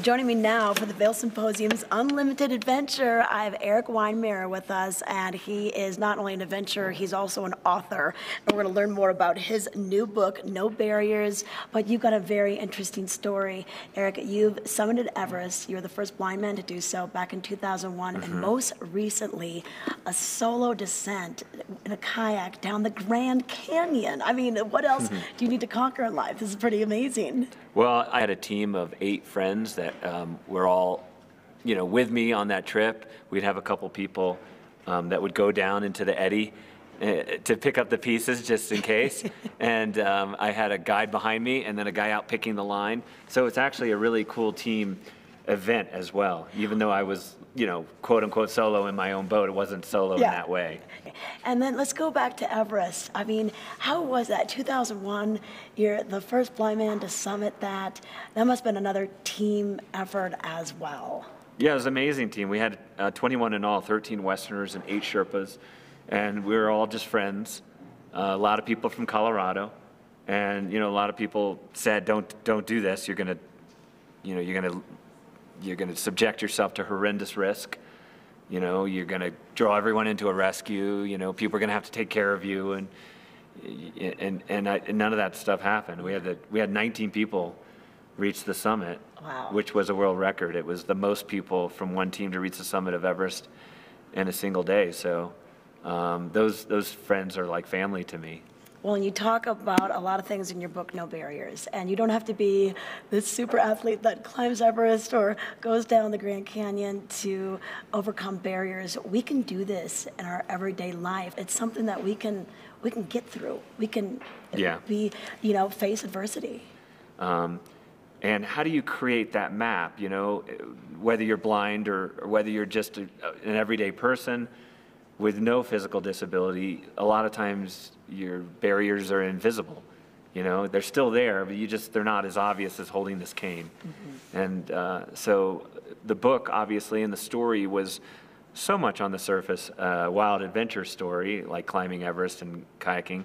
Joining me now for the Vail Symposium's Unlimited Adventure, I have Erik Weihenmayer with us, and he is not only an adventurer, he's also an author. And we're going to learn more about his new book, No Barriers, but you've got a very interesting story. Erik, you've summited Everest. You were the first blind man to do so back in 2001, and most recently, a solo descent in a kayak down the Grand Canyon. I mean, what else do you need to conquer in life? This is pretty amazing. Well, I had a team of 8 friends that were all, with me on that trip. We'd have a couple people that would go down into the eddy to pick up the pieces just in case. And I had a guide behind me and then a guy out picking the line. So it's actually a really cool team event as well. Even though I was, quote unquote solo in my own boat, it wasn't solo in that way. And then let's go back to Everest. I mean, how was that? 2001, you're the first blind man to summit that. That must have been another team effort as well. Yeah, it was an amazing team. We had 21 in all, 13 Westerners and 8 Sherpas. And we were all just friends. A lot of people from Colorado. And, a lot of people said, don't do this. You're going to subject yourself to horrendous risk. You're going to draw everyone into a rescue. People are going to have to take care of you, and none of that stuff happened. We had 19 people reach the summit, wow, which was a world record. It was the most people from one team to reach the summit of Everest in a single day. So those friends are like family to me. Well, and you talk about a lot of things in your book, No Barriers, and you don't have to be this super athlete that climbs Everest or goes down the Grand Canyon to overcome barriers. We can do this in our everyday life. It's something that we can get through. We can be, face adversity. And how do you create that map, whether you're blind or whether you're just an everyday person with no physical disability? A lot of times your barriers are invisible. They're still there, but they're not as obvious as holding this cane. And so the book, obviously, and the story was so much on the surface, wild adventure story, like climbing Everest and kayaking.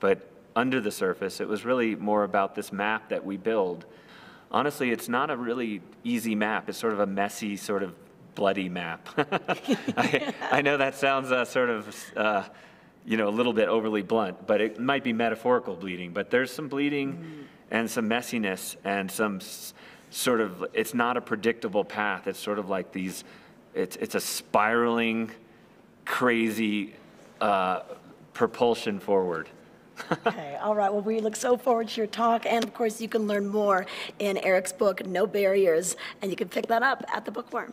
But under the surface, it was really more about this map that we build. Honestly, it's not a really easy map. It's sort of a messy, sort of bloody map. I know that sounds a little bit overly blunt, but it might be metaphorical bleeding. But there's some bleeding and some messiness and some sort of, it's not a predictable path. It's sort of like it's a spiraling, crazy propulsion forward. Okay, all right. Well, we look so forward to your talk. And, of course, you can learn more in Erik's book, No Barriers, and you can pick that up at the bookworm.